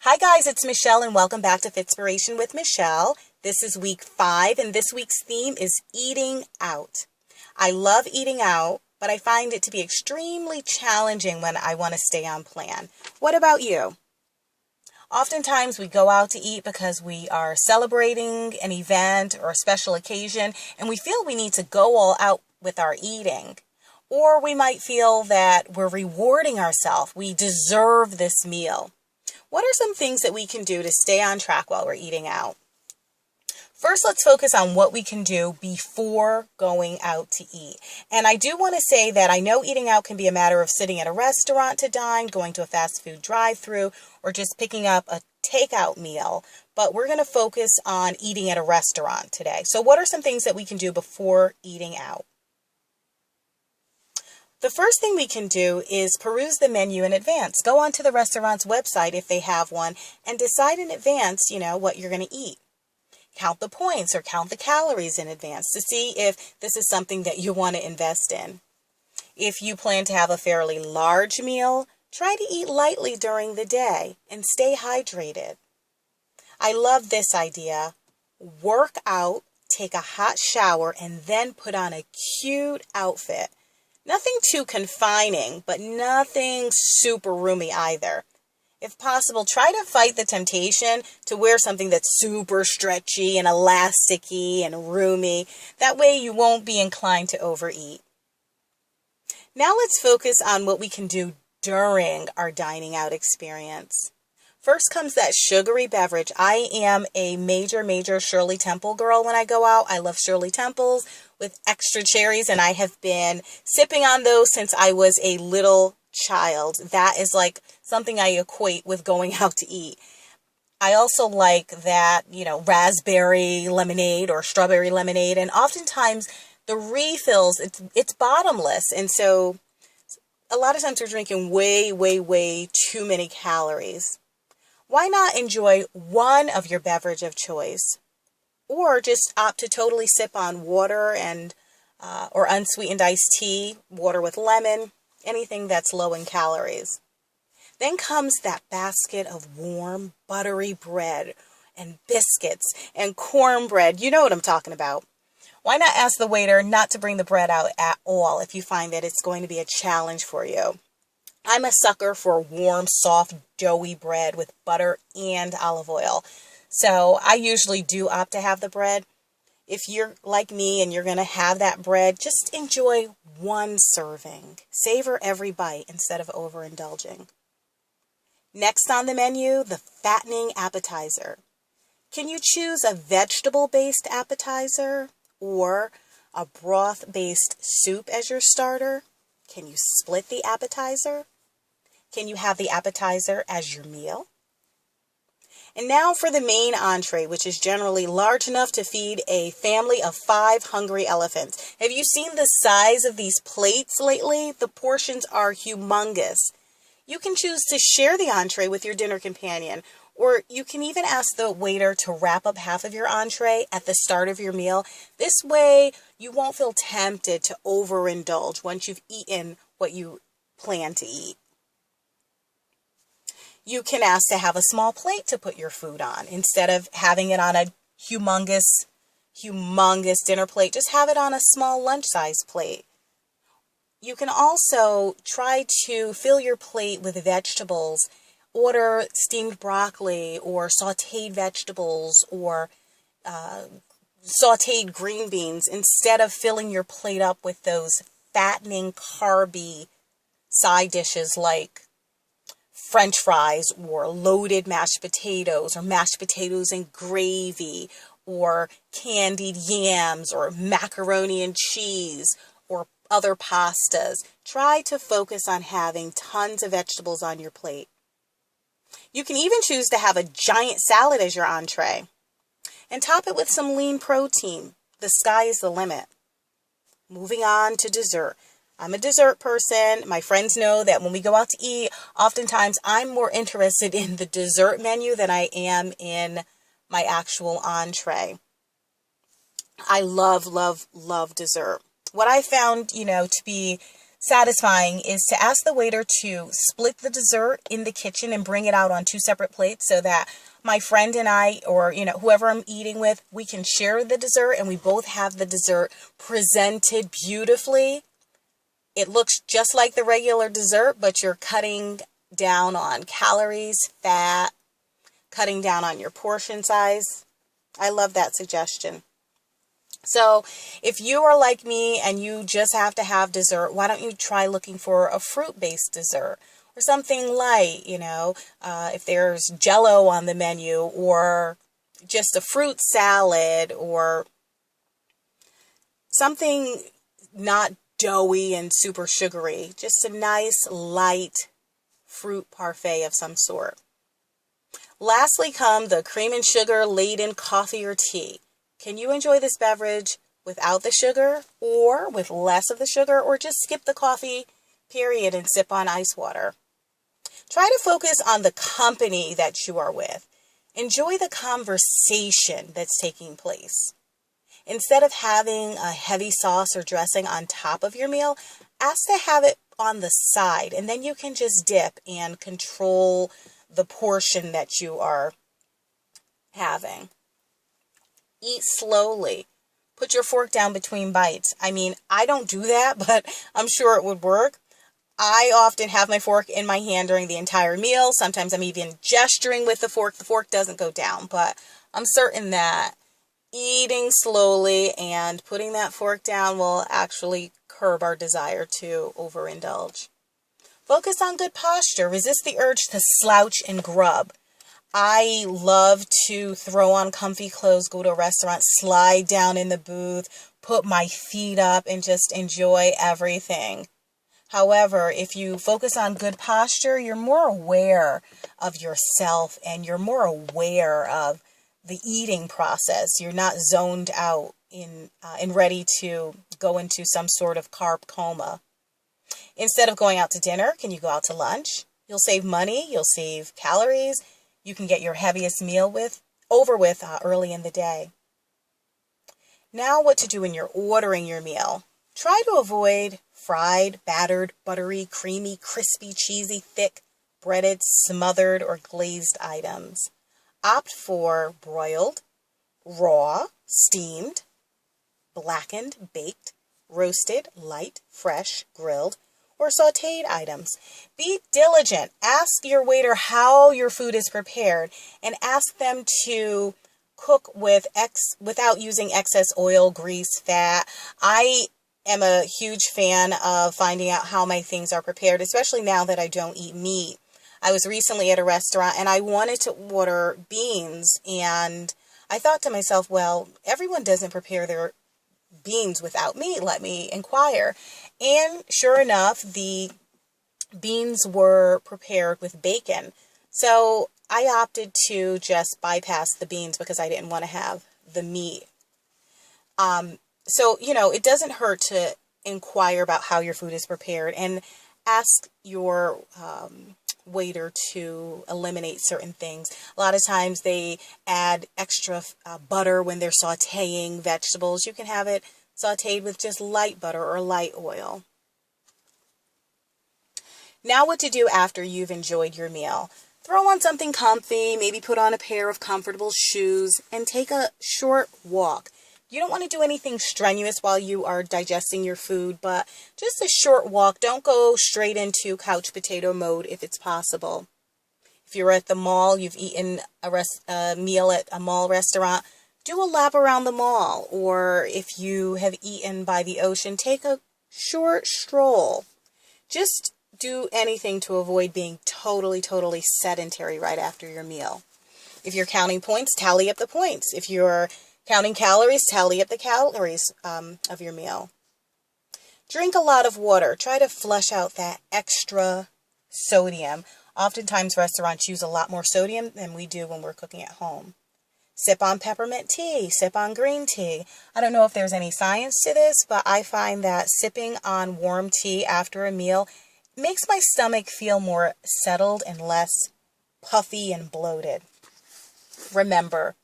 Hi guys, it's Michelle and welcome back to Fitspiration with Michelle. This is week 5 and this week's theme is eating out. I love eating out, but I find it to be extremely challenging when I want to stay on plan. What about you? Oftentimes we go out to eat because we are celebrating an event or a special occasion and we feel we need to go all out with our eating. Or we might feel that we're rewarding ourselves. We deserve this meal. What are some things that we can do to stay on track while we're eating out? First, let's focus on what we can do before going out to eat. And I do want to say that I know eating out can be a matter of sitting at a restaurant to dine, going to a fast food drive-thru, or just picking up a takeout meal. But we're going to focus on eating at a restaurant today. So what are some things that we can do before eating out? The first thing we can do is peruse the menu in advance. Go onto the restaurant's website if they have one and decide in advance, what you're going to eat. Count the points or count the calories in advance to see if this is something that you want to invest in. If you plan to have a fairly large meal, try to eat lightly during the day and stay hydrated. I love this idea. Work out, take a hot shower, and then put on a cute outfit. Nothing too confining, but nothing super roomy either. If possible, try to fight the temptation to wear something that's super stretchy and elasticy and roomy. That way you won't be inclined to overeat. Now let's focus on what we can do during our dining out experience. First comes that sugary beverage. I am a major Shirley Temple girl when I go out. I love Shirley Temples with extra cherries, and I have been sipping on those since I was a little child. That is like something I equate with going out to eat. I also like that, raspberry lemonade or strawberry lemonade, and oftentimes the refills, it's bottomless, and so a lot of times we're drinking way too many calories. Why not enjoy one of your beverage of choice? Or just opt to totally sip on water and or unsweetened iced tea, water with lemon, anything that's low in calories. Then comes that basket of warm, buttery bread and biscuits and cornbread. You know what I'm talking about. Why not ask the waiter not to bring the bread out at all if you find that it's going to be a challenge for you? I'm a sucker for warm, soft, doughy bread with butter and olive oil. So I usually do opt to have the bread. If you're like me and you're going to have that bread, just enjoy one serving. Savor every bite instead of overindulging. Next on the menu, the fattening appetizer. Can you choose a vegetable-based appetizer or a broth-based soup as your starter? Can you split the appetizer? Can you have the appetizer as your meal? And now for the main entree, which is generally large enough to feed a family of 5 hungry elephants. Have you seen the size of these plates lately? The portions are humongous. You can choose to share the entree with your dinner companion, or you can even ask the waiter to wrap up half of your entree at the start of your meal. This way, you won't feel tempted to overindulge once you've eaten what you plan to eat. You can ask to have a small plate to put your food on. Instead of having it on a humongous dinner plate, just have it on a small lunch-sized plate. You can also try to fill your plate with vegetables. Order steamed broccoli or sauteed vegetables or sauteed green beans instead of filling your plate up with those fattening, carby side dishes like French fries or loaded mashed potatoes or mashed potatoes and gravy or candied yams or macaroni and cheese or other pastas. Try to focus on having tons of vegetables on your plate. You can even choose to have a giant salad as your entree and top it with some lean protein. The sky is the limit. Moving on to dessert. I'm a dessert person. My friends know that when we go out to eat, oftentimes I'm more interested in the dessert menu than I am in my actual entree. I love dessert. What I found, to be satisfying is to ask the waiter to split the dessert in the kitchen and bring it out on two separate plates so that my friend and I, or whoever I'm eating with, we can share the dessert and we both have the dessert presented beautifully. It looks just like the regular dessert, but you're cutting down on calories, fat, cutting down on your portion size. I love that suggestion. So if you are like me and you just have to have dessert, why don't you try looking for a fruit-based dessert or something light, if there's Jell-O on the menu, or just a fruit salad, or something not doughy and super sugary, just a nice light fruit parfait of some sort. Lastly come the cream and sugar laden coffee or tea. Can you enjoy this beverage without the sugar or with less of the sugar, or just skip the coffee, period, and sip on ice water? Try to focus on the company that you are with. Enjoy the conversation that's taking place. Instead of having a heavy sauce or dressing on top of your meal, ask to have it on the side, and then you can just dip and control the portion that you are having. Eat slowly. Put your fork down between bites. I mean, I don't do that, but I'm sure it would work. I often have my fork in my hand during the entire meal. Sometimes I'm even gesturing with the fork. The fork doesn't go down, but I'm certain that eating slowly and putting that fork down will actually curb our desire to overindulge. Focus on good posture. Resist the urge to slouch and grub. I love to throw on comfy clothes, go to a restaurant, slide down in the booth, put my feet up, and just enjoy everything. However, if you focus on good posture, you're more aware of yourself and you're more aware of the eating process. You're not zoned out and ready to go into some sort of carb coma. Instead of going out to dinner, can you go out to lunch? You'll save money, you'll save calories. You can get your heaviest meal over with early in the day. Now what to do when you're ordering your meal. Try to avoid fried, battered, buttery, creamy, crispy, cheesy, thick, breaded, smothered, or glazed items. Opt for broiled, raw, steamed, blackened, baked, roasted, light, fresh, grilled, or sautéed items. Be diligent. Ask your waiter how your food is prepared and ask them to cook without using excess oil, grease, fat. I am a huge fan of finding out how my things are prepared, especially now that I don't eat meat. I was recently at a restaurant and I wanted to order beans, and I thought to myself, well, everyone doesn't prepare their beans without meat. Let me inquire. And sure enough, the beans were prepared with bacon. So I opted to just bypass the beans because I didn't want to have the meat. So, it doesn't hurt to inquire about how your food is prepared and ask your waiter to eliminate certain things. A lot of times they add extra butter when they're sautéing vegetables. You can have it sautéed with just light butter or light oil. Now what to do after you've enjoyed your meal. Throw on something comfy, maybe put on a pair of comfortable shoes, and take a short walk. You don't want to do anything strenuous while you are digesting your food, but just a short walk. Don't go straight into couch potato mode if it's possible. If you're at the mall, you've eaten a meal at a mall restaurant, do a lap around the mall. Or if you have eaten by the ocean, take a short stroll. Just do anything to avoid being totally sedentary right after your meal. If you're counting points, tally up the points. If you're counting calories, tally up the calories of your meal. Drink a lot of water. Try to flush out that extra sodium. Oftentimes restaurants use a lot more sodium than we do when we're cooking at home. Sip on peppermint tea. Sip on green tea. I don't know if there's any science to this, but I find that sipping on warm tea after a meal makes my stomach feel more settled and less puffy and bloated. Remember,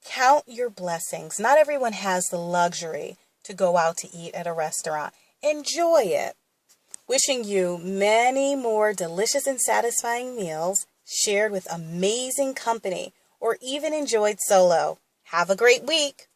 count your blessings. Not everyone has the luxury to go out to eat at a restaurant. Enjoy it. Wishing you many more delicious and satisfying meals shared with amazing company or even enjoyed solo. Have a great week.